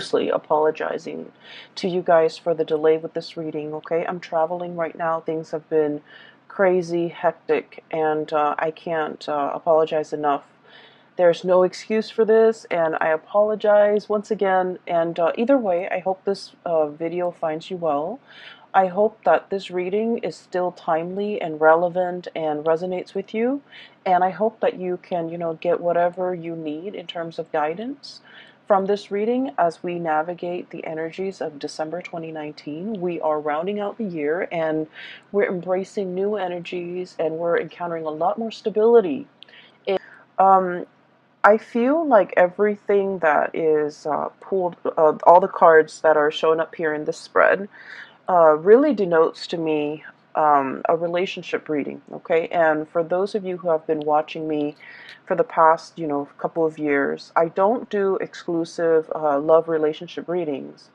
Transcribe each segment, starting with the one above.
profusely apologizing to you guys for the delay with this reading, okay? I'm traveling right now. Things have been crazy, hectic, and I can't apologize enough. There's no excuse for this, and I apologize once again. And either way, I hope this video finds you well. I hope that this reading is still timely and relevant and resonates with you. And I hope that you can, get whatever you need in terms of guidance from this reading as we navigate the energies of December 2019. We are rounding out the year and we're embracing new energies and we're encountering a lot more stability. Um, I feel like everything that is pulled, all the cards that are showing up here in this spread, really denotes to me a relationship reading, okay? And for those of you who have been watching me for the past, couple of years, I don't do exclusive love relationship readings,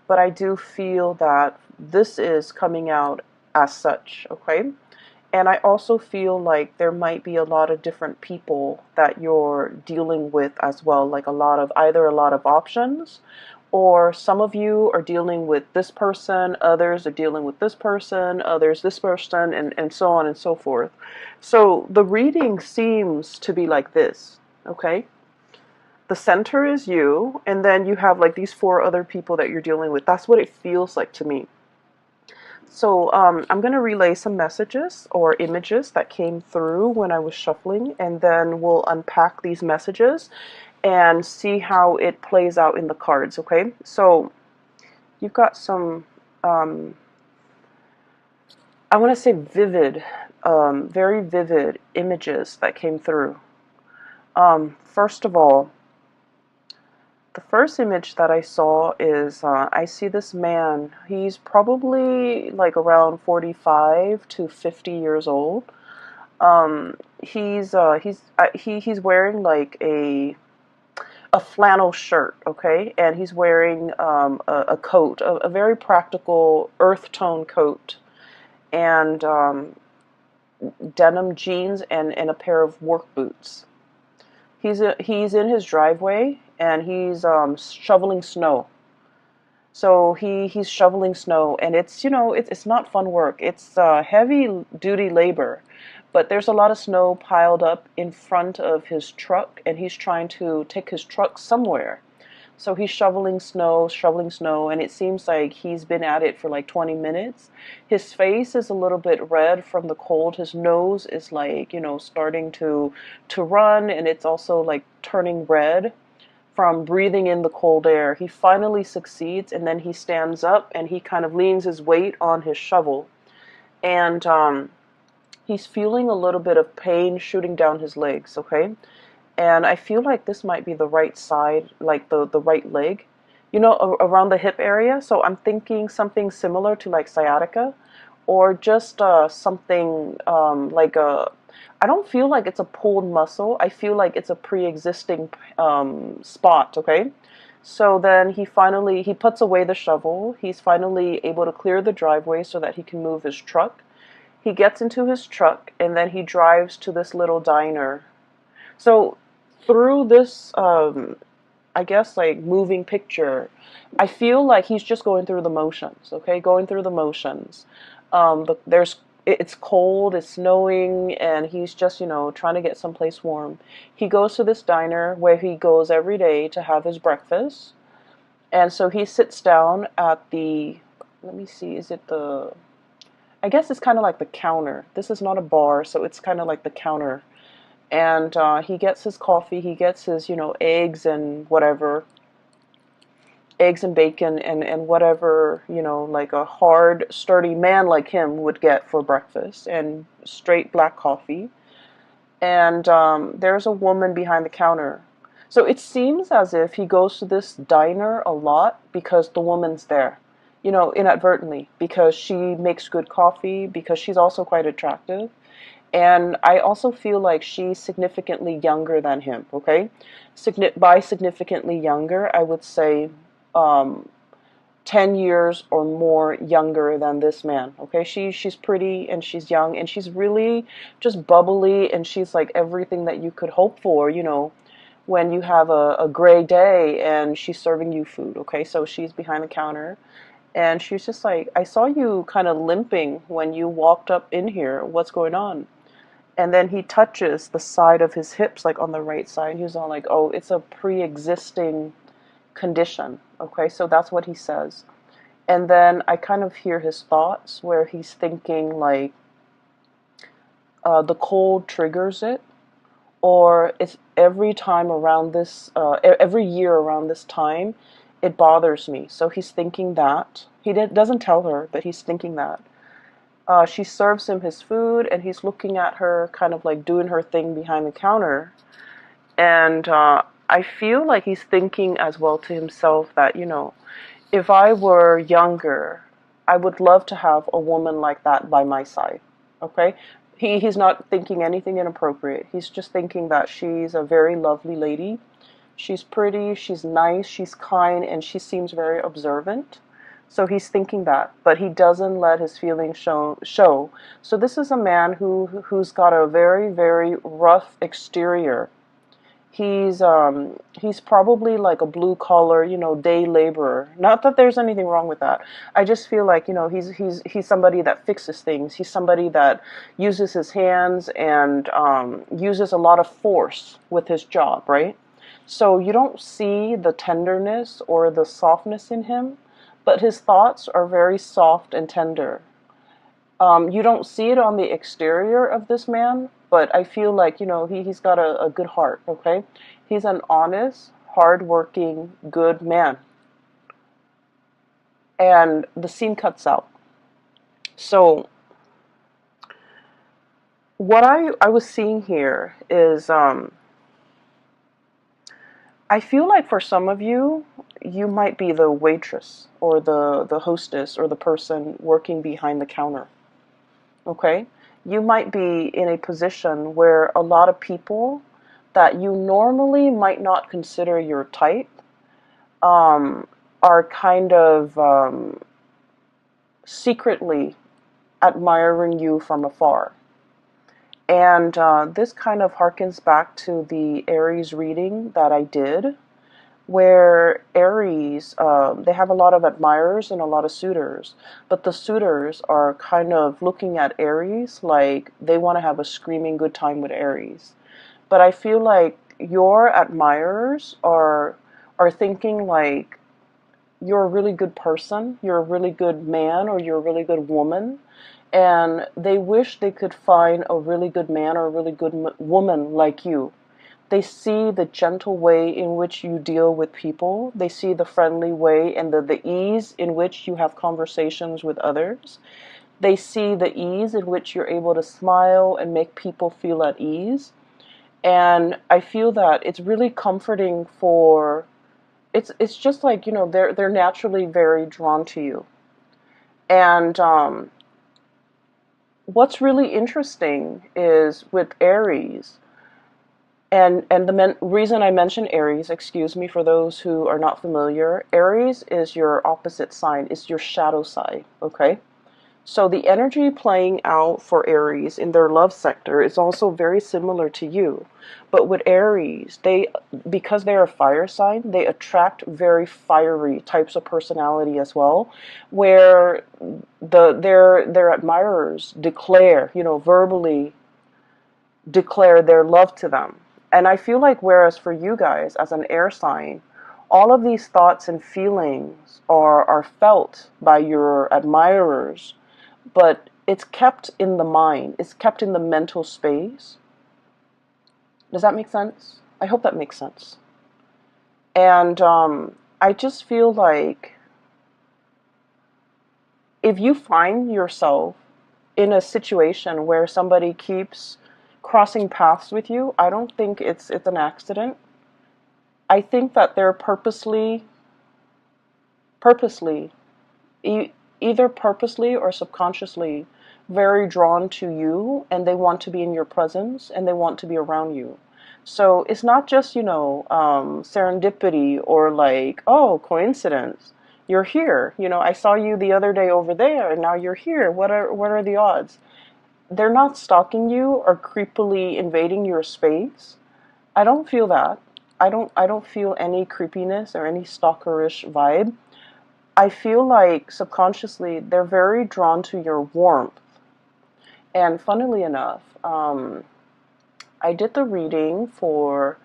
but I do feel that this is coming out as such, okay? And I also feel like there might be a lot of different people that you're dealing with as well, like either a lot of options, or some of you are dealing with this person, others are dealing with this person, others this person, and so on and so forth. So the reading seems to be like this, okay? The center is you, and then you have like these 4 other people that you're dealing with. That's what it feels like to me. So I'm going to relay some messages or images that came through when I was shuffling, and then we'll unpack these messages and see how it plays out in the cards, okay? So you've got some, I want to say vivid, very vivid images that came through. First of all, the first image that I saw is I see this man. He's probably like around 45 to 50 years old. He's wearing like a flannel shirt, okay, and he's wearing a coat, a very practical earth tone coat, and denim jeans and a pair of work boots. He's in his driveway and he's shoveling snow. So he's shoveling snow, and it's not fun work. It's heavy duty labor, but there's a lot of snow piled up in front of his truck, and he's trying to take his truck somewhere. So he's shoveling snow, and it seems like he's been at it for like 20 minutes. His face is a little bit red from the cold. His nose is like, starting to run, and it's also like turning red from breathing in the cold air. He finally succeeds, and then he stands up and he kind of leans his weight on his shovel. And he's feeling a little bit of pain shooting down his legs, okay? And I feel like this might be the right side, like the right leg, around the hip area. So I'm thinking something similar to like sciatica, or just something like a, I don't feel like it's a pulled muscle. I feel like it's a pre-existing spot, okay? So then he puts away the shovel. He's finally able to clear the driveway so that he can move his truck. He gets into his truck, and then he drives to this little diner. So through this, I guess, like moving picture, I feel like he's just going through the motions, okay? Going through the motions. It's cold, it's snowing, and he's just, trying to get someplace warm. He goes to this diner where he goes every day to have his breakfast. And so he sits down at the, let me see, I guess it's kind of like the counter. This is not a bar, so it's kind of like the counter. And he gets his coffee, he gets his, eggs and whatever, eggs and bacon and whatever, like a hard, sturdy man like him would get for breakfast, and straight black coffee. And there's a woman behind the counter. So it seems as if he goes to this diner a lot because the woman's there, inadvertently, because she makes good coffee, because she's also quite attractive. And I also feel like she's significantly younger than him, okay? By significantly younger, I would say 10 years or more younger than this man, okay? She's pretty, and she's young, and she's really just bubbly, and she's like everything that you could hope for, when you have a gray day and she's serving you food, okay? So she's behind the counter and she's just like, I saw you kind of limping when you walked up in here. What's going on? And then he touches the side of his hips, like on the right side. He was all like, oh, it's a pre-existing condition, okay? So that's what he says. And then I kind of hear his thoughts where he's thinking like, the cold triggers it, or it's every time around this, every year around this time, it bothers me. So he's thinking that. He doesn't tell her, but he's thinking that. She serves him his food, and he's looking at her, kind of like doing her thing behind the counter. And I feel like he's thinking as well to himself that, if I were younger, I would love to have a woman like that by my side. Okay? He's not thinking anything inappropriate. He's just thinking that she's a very lovely lady. She's pretty, she's nice, she's kind, and she seems very observant. So he's thinking that, but he doesn't let his feelings show. So this is a man who's got a very, very rough exterior. He's probably like a blue collar, day laborer. Not that there's anything wrong with that. I just feel like, he's somebody that fixes things. He's somebody that uses his hands and uses a lot of force with his job, right? So you don't see the tenderness or the softness in him, but his thoughts are very soft and tender. You don't see it on the exterior of this man, but I feel like, he's got a good heart, okay? He's an honest, hardworking, good man. And the scene cuts out. So what I was seeing here is, I feel like for some of you, you might be the waitress or the hostess or the person working behind the counter. Okay? You might be in a position where a lot of people that you normally might not consider your type are kind of secretly admiring you from afar. And this kind of harkens back to the Aries reading that I did, where Aries, they have a lot of admirers and a lot of suitors, but the suitors are kind of looking at Aries like they want to have a screaming good time with Aries. But I feel like your admirers are thinking like you're a really good person, you're a really good man, or you're a really good woman, and they wish they could find a really good man or a really good woman like you. They see the gentle way in which you deal with people. They see the friendly way and the ease in which you have conversations with others. They see the ease in which you're able to smile and make people feel at ease. And I feel that it's really comforting for, it's just like, they're naturally very drawn to you. And what's really interesting is with Aries, and the reason I mention Aries, excuse me for those who are not familiar, Aries is your opposite sign, it's your shadow side, okay? So the energy playing out for Aries in their love sector is also very similar to you. But with Aries, because they're a fire sign, they attract very fiery types of personality as well, where their admirers declare, verbally declare their love to them. And I feel like whereas for you guys as an air sign, all of these thoughts and feelings are felt by your admirers, but it's kept in the mind, it's kept in the mental space. Does that make sense? I hope that makes sense. And I just feel like if you find yourself in a situation where somebody keeps crossing paths with you, I don't think it's an accident. I think that they're purposely, either purposely or subconsciously, very drawn to you, and they want to be in your presence, and they want to be around you. So it's not just, serendipity or like, oh, coincidence. You're here. I saw you the other day over there, and now you're here. What are the odds? They're not stalking you or creepily invading your space. I don't feel that. I don't feel any creepiness or any stalkerish vibe. I feel like subconsciously they're very drawn to your warmth. And funnily enough, I did the reading for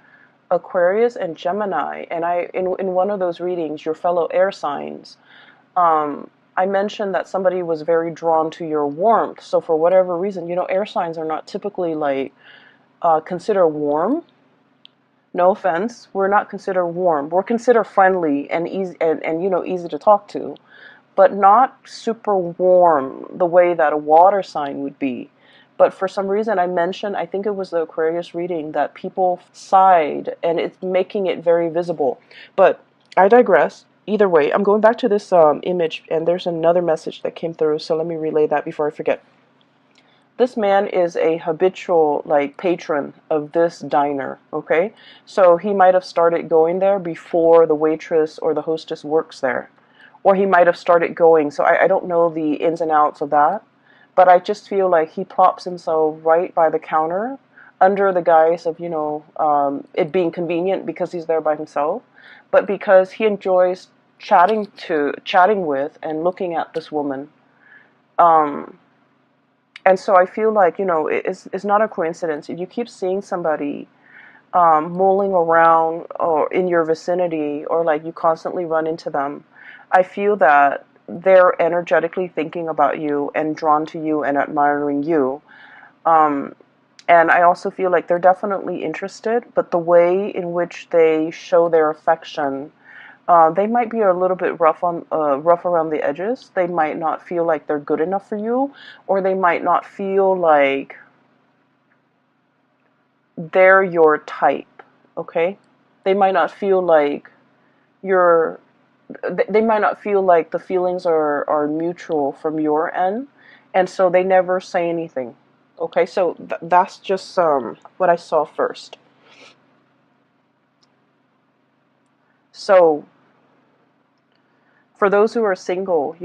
Aquarius and Gemini, and in one of those readings, your fellow air signs, I mentioned that somebody was very drawn to your warmth. So for whatever reason, air signs are not typically like considered warm. No offense, we're not considered warm. We're considered friendly and easy and easy to talk to, but not super warm the way that a water sign would be. But for some reason, I mentioned, I think it was the Aquarius reading, that people sighed, and it's making it very visible. But I digress. Either way, I'm going back to this image, and there's another message that came through, so let me relay that before I forget. This man is a habitual like patron of this diner, okay? So he might have started going there before the waitress or the hostess works there. Or he might have started going, so I don't know the ins and outs of that. But I just feel like he plops himself right by the counter under the guise of, it being convenient because he's there by himself, but because he enjoys chatting with and looking at this woman. And so I feel like, it's not a coincidence. If you keep seeing somebody mulling around or in your vicinity, or like you constantly run into them, I feel that they're energetically thinking about you and drawn to you and admiring you. And I also feel like they're definitely interested, but the way in which they show their affection, they might be a little bit rough around the edges. They might not feel like they're good enough for you, or they might not feel like they're your type. Okay, they might not feel like you're. They might not feel like the feelings are mutual from your end, and so they never say anything. Okay, so that's just what I saw first. So for those who are single,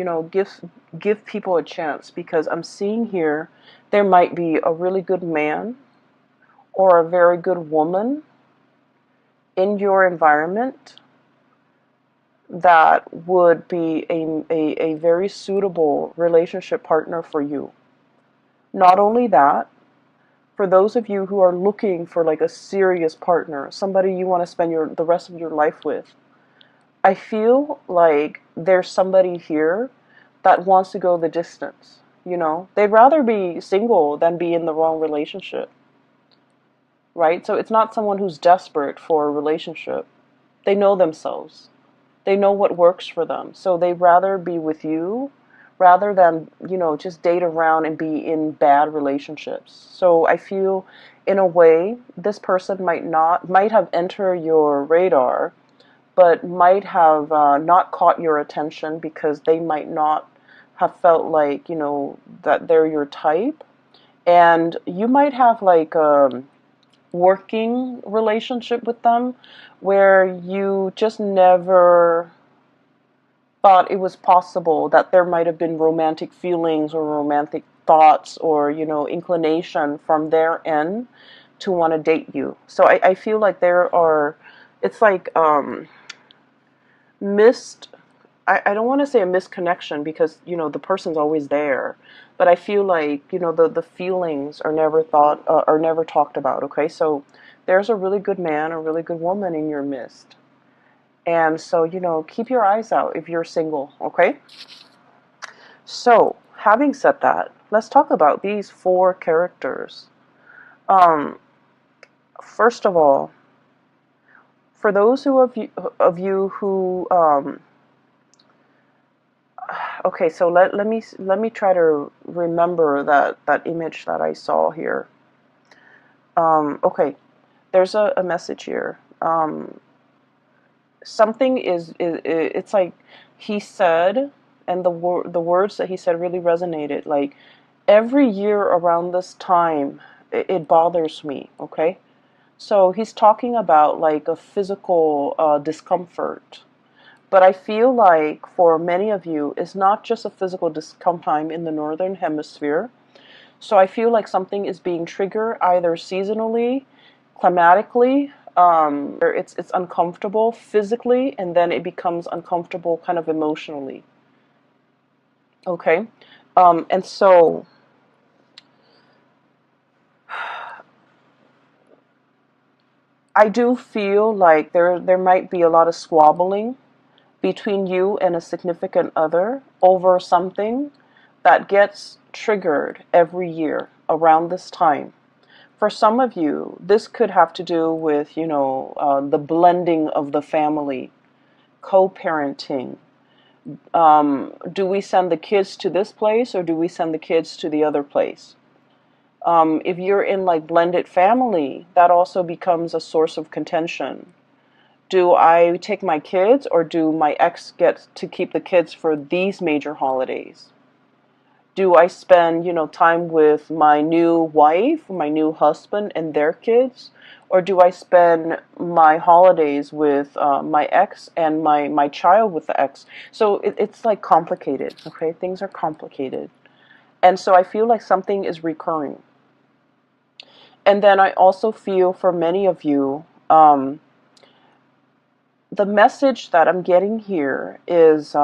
give people a chance, because I'm seeing here there might be a really good man or a very good woman in your environment that would be a very suitable relationship partner for you. Not only that, for those of you who are looking for like a serious partner, somebody you want to spend the rest of your life with, I feel like there's somebody here that wants to go the distance. They'd rather be single than be in the wrong relationship, right? So it's not someone who's desperate for a relationship. They know themselves. They know what works for them. So they'd rather be with you rather than, just date around and be in bad relationships. So I feel, in a way, this person might have entered your radar, but might have not caught your attention because they might not have felt like, that they're your type. And you might have like a working relationship with them where you just never thought it was possible that there might have been romantic feelings or romantic thoughts or, inclination from their end to want to date you. So I feel like it's like missed, I don't want to say a misconnection because, the person's always there. But I feel like, the feelings are never talked about, okay? So there's a really good man, a really good woman in your midst. And so, keep your eyes out if you're single, okay? So, having said that, let's talk about these 4 characters. First of all, for those of you who, okay, so let me try to remember that image that I saw here. Okay, there's a message here. Something it's like he said, and the words that he said really resonated. Like, every year around this time, it bothers me. Okay, so he's talking about like a physical discomfort. But I feel like for many of you, it's not just a physical discomfort in the northern hemisphere. So I feel like something is being triggered either seasonally, climatically, It's uncomfortable physically, and then it becomes uncomfortable kind of emotionally. Okay, and so I do feel like there might be a lot of squabbling between you and a significant other over something that gets triggered every year around this time. For some of you, this could have to do with, the blending of the family, co-parenting. Do we send the kids to this place or do we send the kids to the other place? If you're in like blended family, that also becomes a source of contention. Do I take my kids or do my ex get to keep the kids for these major holidays? Do I spend, time with my new wife, my new husband and their kids? Or do I spend my holidays with my ex and my child with the ex? So it's like complicated, okay? Things are complicated. And so I feel like something is recurring. And then I also feel for many of you, the message that I'm getting here is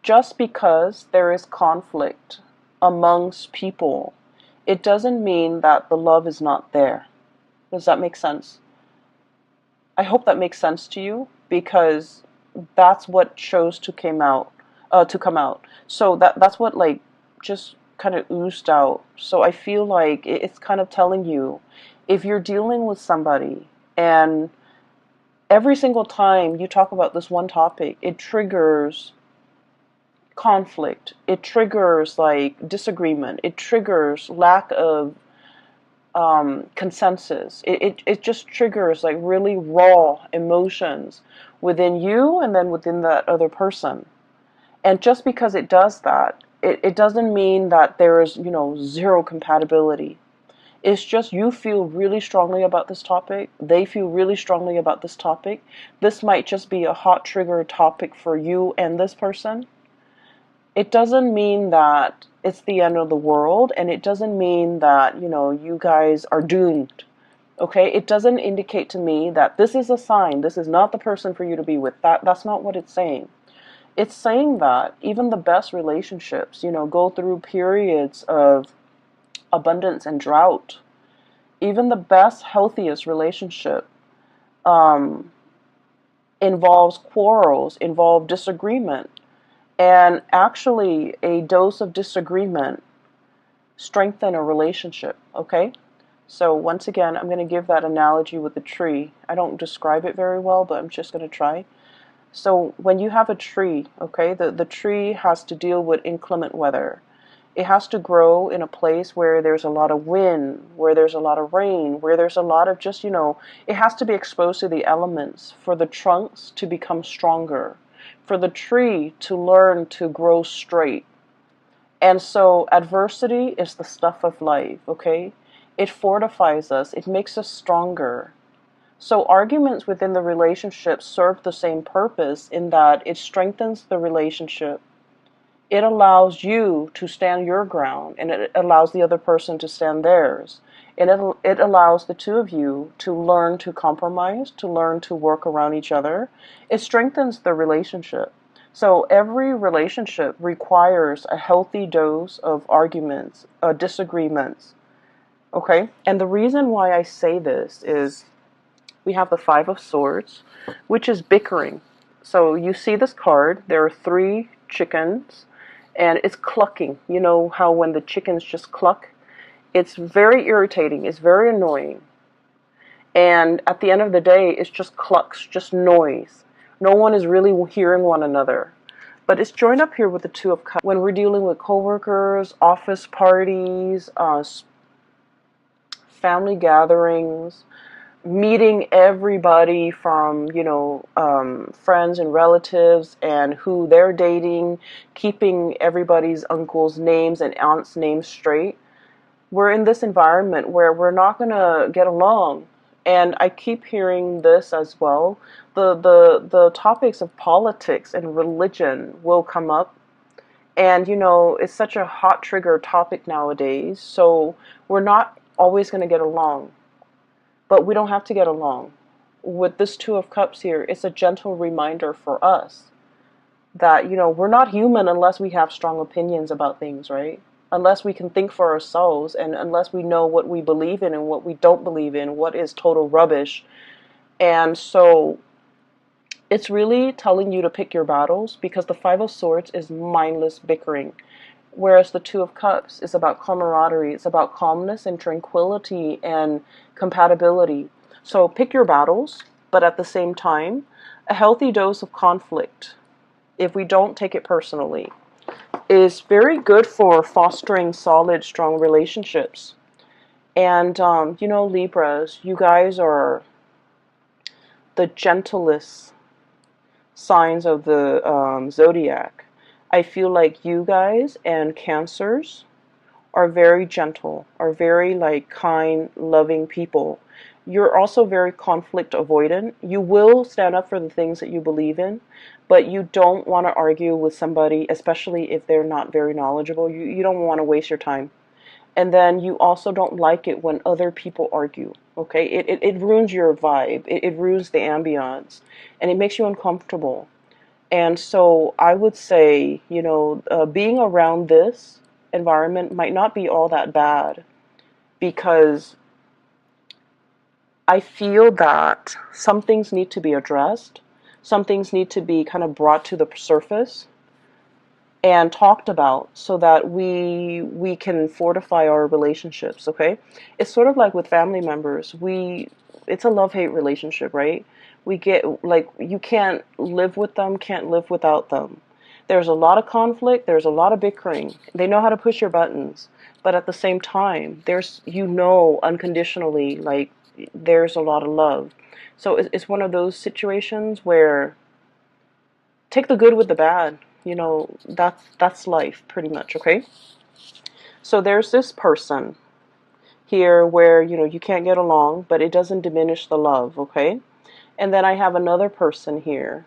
just because there is conflict amongst people, it doesn't mean that the love is not there. Does that make sense? I hope that makes sense to you, because that's what chose to come out. So that's what like just kind of oozed out. So I feel like it's kind of telling you, if you're dealing with somebody and every single time you talk about this one topic, it triggers conflict, it triggers like disagreement, it triggers lack of consensus. It just triggers like really raw emotions within you and then within that other person. And just because it does that, it doesn't mean that there is, zero compatibility. It's just you feel really strongly about this topic. They feel really strongly about this topic. This might just be a hot trigger topic for you and this person. It doesn't mean that it's the end of the world, and it doesn't mean that, you guys are doomed. Okay? It doesn't indicate to me that this is a sign, this is not the person for you to be with. That's not what it's saying. It's saying that even the best relationships, go through periods of abundance and drought. Even the best, healthiest relationship um, involves quarrels, involve disagreement. And actually, a dose of disagreement strengthens a relationship, okay? So once again, I'm going to give that analogy with the tree. I don't describe it very well, but I'm just going to try. So when you have a tree, okay, the tree has to deal with inclement weather. It has to grow in a place where there's a lot of wind, where there's a lot of rain, where there's a lot of just, it has to be exposed to the elements for the trunks to become stronger, for the tree to learn to grow straight. And so adversity is the stuff of life, okay? It fortifies us, it makes us stronger. So arguments within the relationship serve the same purpose in that it strengthens the relationship. It allows you to stand your ground, and it allows the other person to stand theirs. And it allows the two of you to learn to compromise, to learn to work around each other. It strengthens the relationship. So every relationship requires a healthy dose of arguments, disagreements. Okay? And the reason why I say this is we have the Five of Swords, which is bickering. So you see this card, there are 3 chickens, and it's clucking. You know how when the chickens just cluck? It's very irritating, it's very annoying. And at the end of the day, it's just clucks, just noise. No one is really hearing one another. But it's joined up here with the Two of Cups. When we're dealing with coworkers, office parties, family gatherings, meeting everybody from, friends and relatives and who they're dating, keeping everybody's uncles' names and aunts' names straight. We're in this environment where we're not going to get along. And I keep hearing this as well. The topics of politics and religion will come up. And, it's such a hot trigger topic nowadays. So we're not always going to get along. But we don't have to get along. With this Two of Cups here, it's a gentle reminder for us that, we're not human unless we have strong opinions about things, right? Unless we can think for ourselves, and unless we know what we believe in and what we don't believe in, what is total rubbish. And so it's really telling you to pick your battles, because the Five of Swords is mindless bickering, whereas the Two of Cups is about camaraderie. It's about calmness and tranquility and compatibility. So pick your battles, but at the same time, a healthy dose of conflict, if we don't take it personally, is very good for fostering solid, strong relationships. And, Libras, you guys are the gentlest signs of the zodiac. I feel like you guys and Cancers are very gentle, are very kind, loving people. You're also very conflict avoidant. You will stand up for the things that you believe in, but you don't want to argue with somebody, especially if they're not very knowledgeable. You don't want to waste your time. And then you also don't like it when other people argue, okay? It ruins your vibe. It ruins the ambiance, and it makes you uncomfortable. And so I would say, being around this environment might not be all that bad, because I feel that some things need to be addressed. Some things need to be kind of brought to the surface and talked about, so that we can fortify our relationships, okay? It's sort of like with family members. It's a love-hate relationship, right? We get, you can't live with them, can't live without them. There's a lot of conflict, there's a lot of bickering. They know how to push your buttons, but at the same time, there's, unconditionally, there's a lot of love. So it's one of those situations where take the good with the bad. That's life, pretty much, okay? So there's this person here where, you can't get along, but it doesn't diminish the love, okay? And then I have another person here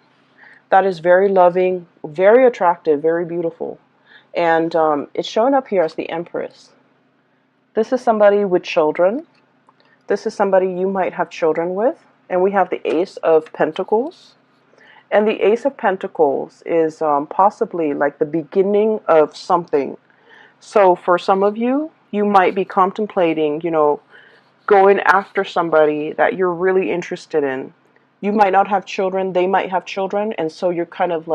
that is very loving, very attractive, very beautiful. And it's showing up here as the Empress. This is somebody with children. This is somebody you might have children with. And we have the Ace of Pentacles. And the Ace of Pentacles is possibly like the beginning of something. So for some of you, you might be contemplating, going after somebody that you're really interested in. You might not have children, they might have children, and so you're kind of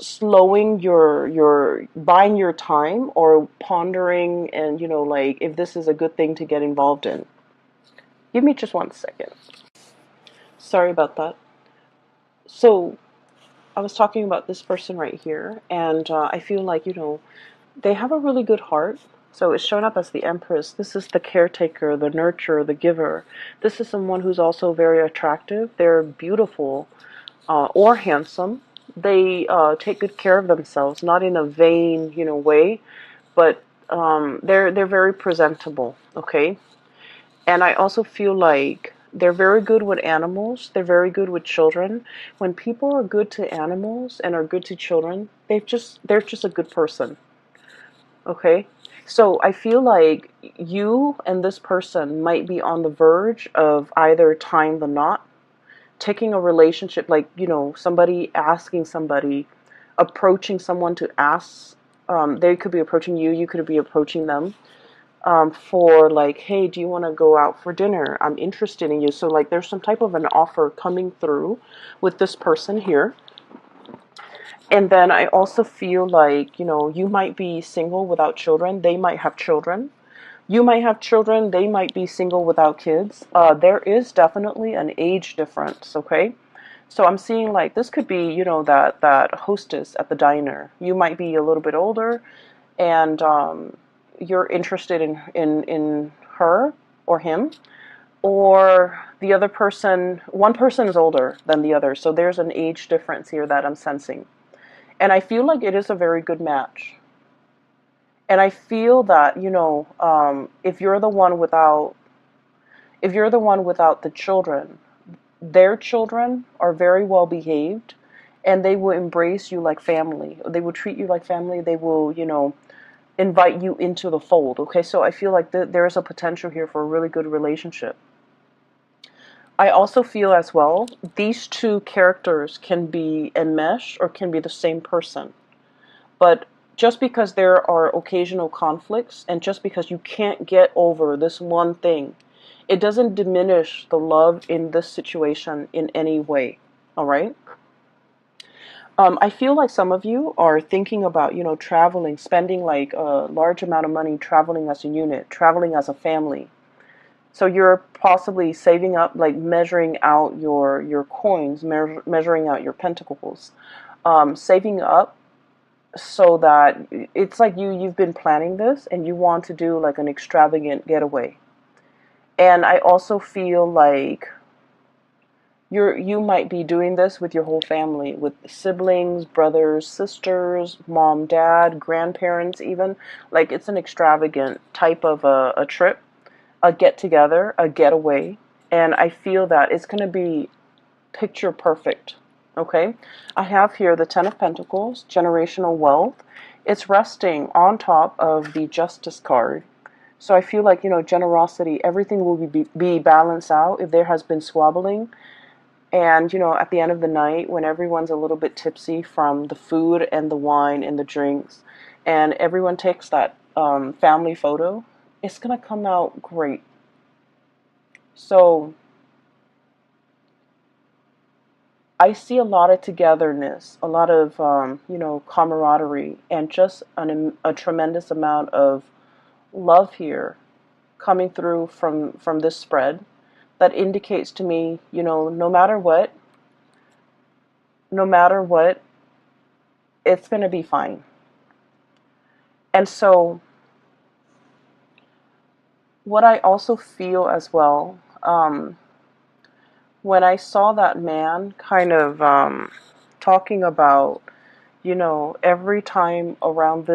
slowing your buying your time, or pondering, and if this is a good thing to get involved in. Give me just 1 second. Sorry about that. So I was talking about this person right here, and I feel like, they have a really good heart. So it's shown up as the Empress. This is the caretaker, the nurturer, the giver. This is someone who's also very attractive. They're beautiful or handsome. They take good care of themselves, not in a vain, way, but they're very presentable, okay? And I also feel like they're very good with animals. They're very good with children. When people are good to animals and are good to children, they're just a good person. Okay? So I feel like you and this person might be on the verge of either tying the knot, taking a relationship, somebody asking somebody, approaching someone to ask, they could be approaching you, you could be approaching them, for hey, do you want to go out for dinner? I'm interested in you. So there's some type of an offer coming through with this person here. And then I also feel like, you might be single without children. They might have children. You might have children. They might be single without kids. There is definitely an age difference, okay? So I'm seeing this could be, that hostess at the diner. You might be a little bit older, and you're interested in her or him, or the other person. One person is older than the other, so there's an age difference here that I'm sensing. And I feel like it is a very good match. And I feel that, if you're the one without the children, their children are very well behaved, and they will embrace you like family. They will treat you like family. They will, invite you into the fold. Okay, so I feel like there is a potential here for a really good relationship. I also feel as well, these two characters can be enmeshed or can be the same person. But just because there are occasional conflicts and just because you can't get over this one thing, it doesn't diminish the love in this situation in any way. All right? I feel like some of you are thinking about, traveling, spending like a large amount of money traveling as a unit, traveling as a family. So you're possibly saving up, like measuring out your coins, measuring out your pentacles, saving up so that it's like you've been planning this and you want to do like an extravagant getaway. And I also feel like you might be doing this with your whole family, with siblings, brothers, sisters, mom, dad, grandparents even. Like it's an extravagant type of a trip, a get together, a getaway. And I feel that it's going to be picture perfect. Okay, I have here the Ten of Pentacles, generational wealth. It's resting on top of the Justice card. So I feel like, generosity, everything will be balanced out if there has been squabbling. And, at the end of the night, when everyone's a little bit tipsy from the food and the wine and the drinks, and everyone takes that family photo, it's going to come out great. So I see a lot of togetherness, a lot of, camaraderie, and just a tremendous amount of love here coming through from this spread that indicates to me, no matter what, it's going to be fine. And so what I also feel as well, when I saw that man kind of talking about, every time around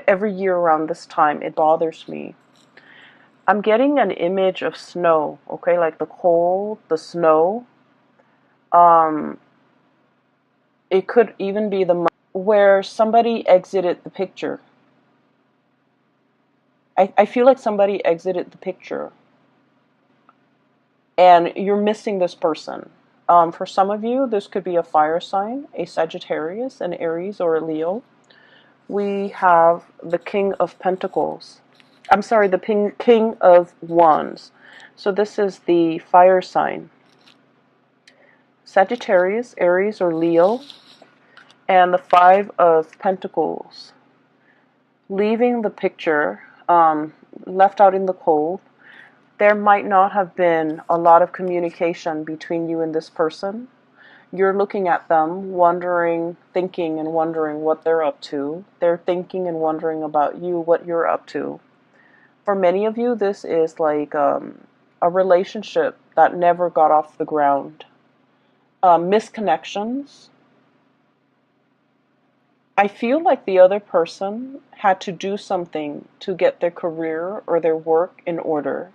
every year around this time, it bothers me. I'm getting an image of snow, okay, like the cold, the snow. It could even be the where somebody exited the picture. I feel like somebody exited the picture and you're missing this person. For some of you, this could be a fire sign, a Sagittarius, an Aries, or a Leo. We have the King of Pentacles. I'm sorry, the King of Wands. So this is the fire sign. Sagittarius, Aries, or Leo. And the Five of Pentacles. Leaving the picture, left out in the cold. There might not have been a lot of communication between you and this person. You're looking at them, thinking and wondering what they're up to. They're thinking and wondering about you, what you're up to. For many of you, this is like a relationship that never got off the ground. Misconnections. I feel like the other person had to do something to get their career or their work in order.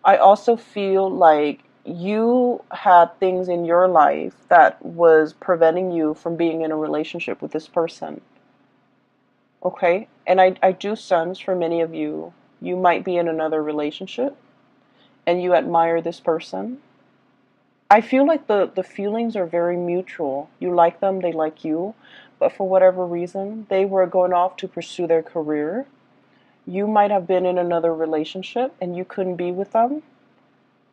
I also feel like you had things in your life that was preventing you from being in a relationship with this person. Okay? And I do sense for many of you, you might be in another relationship and you admire this person. I feel like the feelings are very mutual. You like them, they like you, but for whatever reason, they were going off to pursue their career. You might have been in another relationship and you couldn't be with them.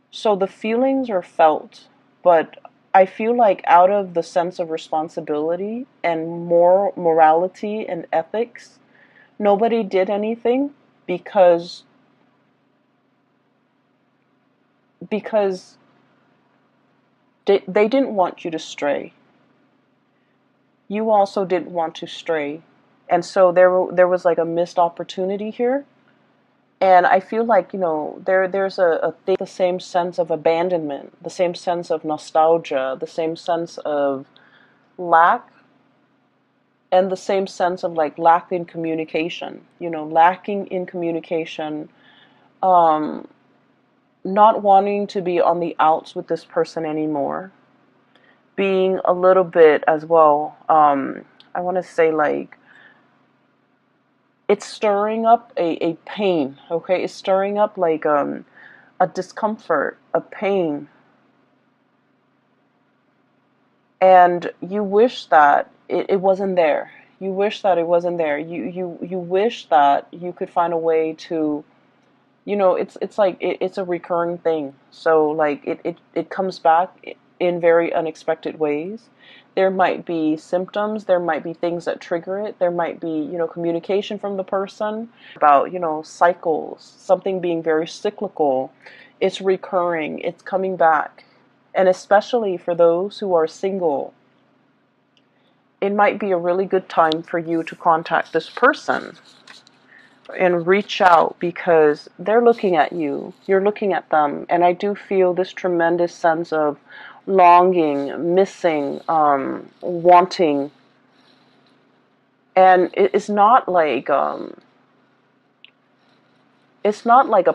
So the feelings are felt, but I feel like out of the sense of responsibility and morality and ethics, nobody did anything because they didn't want you to stray. You also didn't want to stray. And so there was like a missed opportunity here. And I feel like, there's the same sense of abandonment, the same sense of nostalgia, the same sense of lack, and the same sense of like lack in communication, lacking in communication, not wanting to be on the outs with this person anymore, being a little bit as well, I want to say like, it's stirring up a pain, okay? It's stirring up like a discomfort, a pain. And you wish that it wasn't there. You wish that it wasn't there. You wish that you could find a way to, it's like it's a recurring thing. So like it comes back in very unexpected ways. There might be symptoms, there might be things that trigger it, there might be, communication from the person about, cycles, something being very cyclical. It's recurring, it's coming back. And especially for those who are single, it might be a really good time for you to contact this person and reach out, because they're looking at you, you're looking at them, and I do feel this tremendous sense of longing, missing, wanting. And it's not like a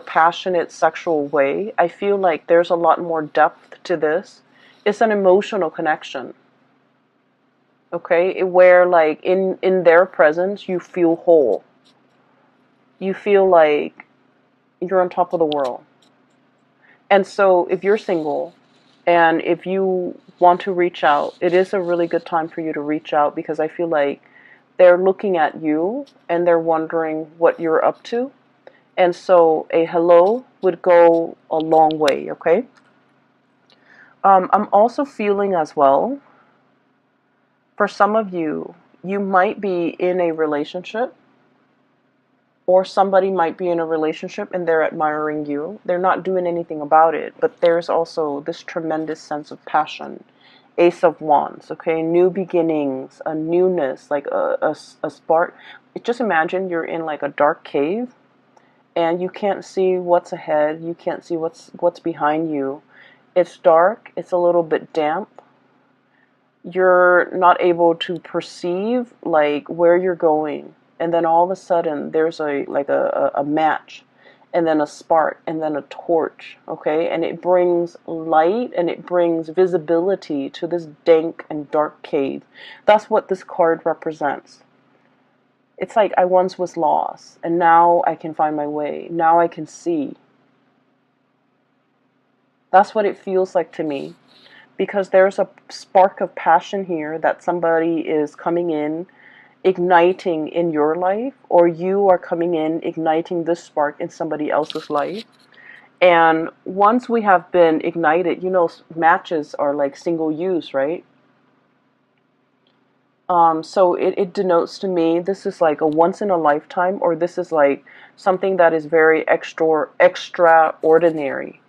passionate sexual way. I feel like there's a lot more depth to this. It's an emotional connection. Okay, where like in their presence you feel whole. You feel like you're on top of the world. And so if you're single and if you want to reach out, it is a really good time for you to reach out, because I feel like they're looking at you and they're wondering what you're up to. And so a hello would go a long way, okay? I'm also feeling as well, for some of you, you might be in a relationship, or somebody might be in a relationship and they're admiring you. They're not doing anything about it, but there's also this tremendous sense of passion. Ace of Wands, okay? New beginnings, a newness, like a spark. Just imagine you're in like a dark cave and you can't see what's ahead. You can't see what's behind you. It's dark. It's a little bit damp. You're not able to perceive like where you're going. And then all of a sudden there's a match, and then a spark, and then a torch, okay? And it brings light and it brings visibility to this dank and dark cave. That's what this card represents. It's like I once was lost and now I can find my way. Now I can see. That's what it feels like to me, because there's a spark of passion here that somebody is coming in, igniting in your life, or you are coming in, igniting this spark in somebody else's life. And once we have been ignited, matches are like single use, right? So it denotes to me this is like a once in a lifetime, or this is like something that is very extraordinary.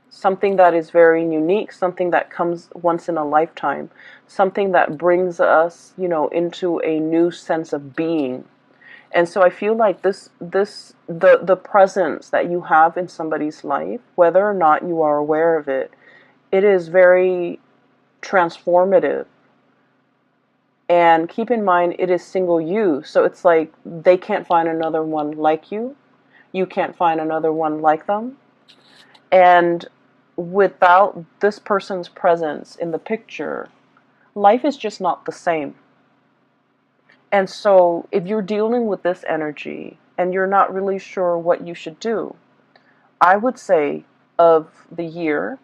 Something that is very unique, something that comes once in a lifetime, something that brings us, into a new sense of being. And so I feel like the presence that you have in somebody's life, whether or not you are aware of it, it is very transformative. And keep in mind, it is single use. So it's like they can't find another one like you. You can't find another one like them. And without this person's presence in the picture, life is just not the same. And so if you're dealing with this energy and you're not really sure what you should do, I would say of the year.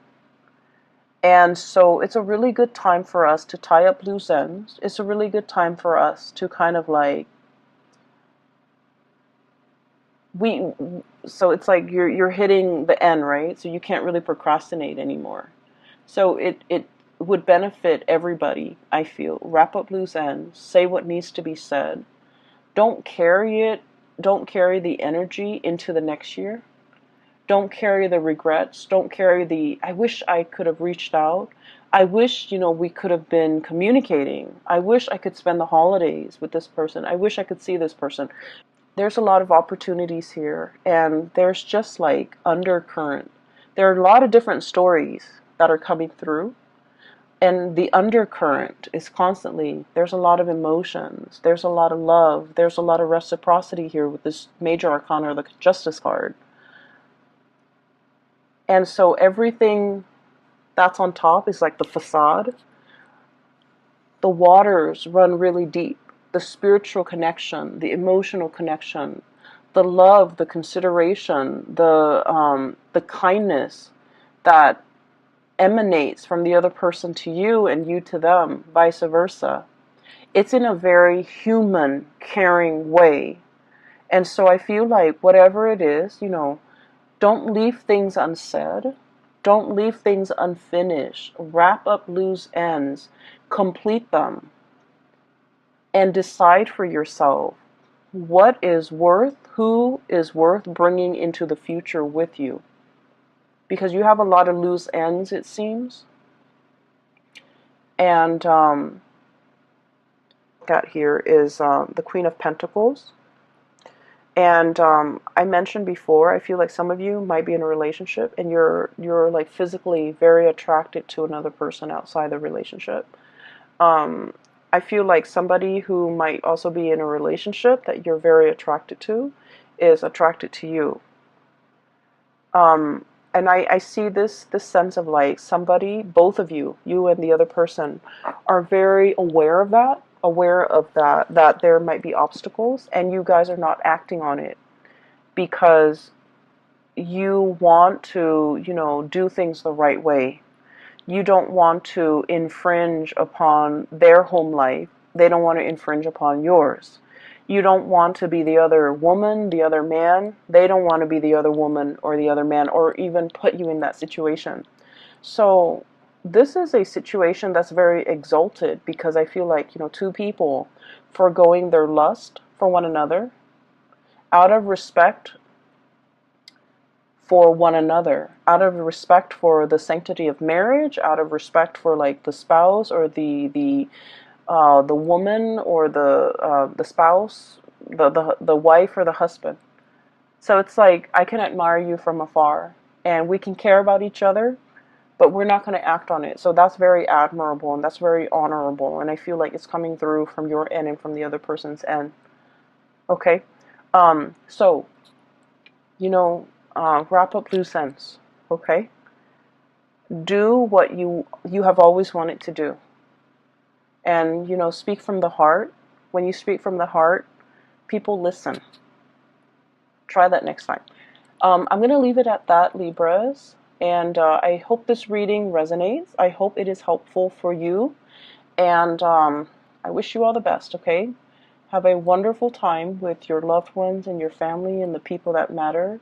And so it's a really good time for us to tie up loose ends. It's a really good time for us to kind of like, so it's like you're hitting the end, right? So you can't really procrastinate anymore. So it would benefit everybody, I feel. Wrap up loose ends, say what needs to be said. Don't carry the energy into the next year. Don't carry the regrets. Don't carry I wish I could have reached out. I wish, we could have been communicating. I wish I could spend the holidays with this person. I wish I could see this person. There's a lot of opportunities here, and there's just like undercurrent. There are a lot of different stories that are coming through, and the undercurrent is constantly, there's a lot of emotions, there's a lot of love, there's a lot of reciprocity here with this major arcana, the Justice card. And so everything that's on top is like the facade. The waters run really deep. the spiritual connection, the emotional connection, the love, the consideration, the kindness that emanates from the other person to you and you to them, vice versa. It's in a very human, caring way. And so I feel like whatever it is, don't leave things unsaid. Don't leave things unfinished. Wrap up loose ends. Complete them. And decide for yourself who is worth bringing into the future with you. Because you have a lot of loose ends, it seems. And got here is the Queen of Pentacles. And I mentioned before, I feel like some of you might be in a relationship and you're like physically very attracted to another person outside the relationship. I feel like somebody who might also be in a relationship that you're very attracted to is attracted to you. And I see this sense of like somebody, both of you and the other person, are very aware of that there might be obstacles, and you guys are not acting on it because you want to, do things the right way. You don't want to infringe upon their home life. They don't want to infringe upon yours. You don't want to be the other woman, the other man. They don't want to be the other woman or the other man, or even put you in that situation. So this is a situation that's very exalted because I feel like, two people foregoing their lust for one another out of respect for one another, out of respect for the sanctity of marriage, out of respect for like the spouse or the woman or the spouse, the wife or the husband. So it's like I can admire you from afar, and we can care about each other, but we're not going to act on it. So that's very admirable and that's very honorable, and I feel like it's coming through from your end and from the other person's end. Okay, so wrap up loose ends. Okay, do what you have always wanted to do, and speak from the heart. When you speak from the heart, people listen. Try that next time. I'm going to leave it at that, Libras. And I hope this reading resonates. I hope it is helpful for you. And I wish you all the best, okay? Have a wonderful time with your loved ones and your family and the people that matter.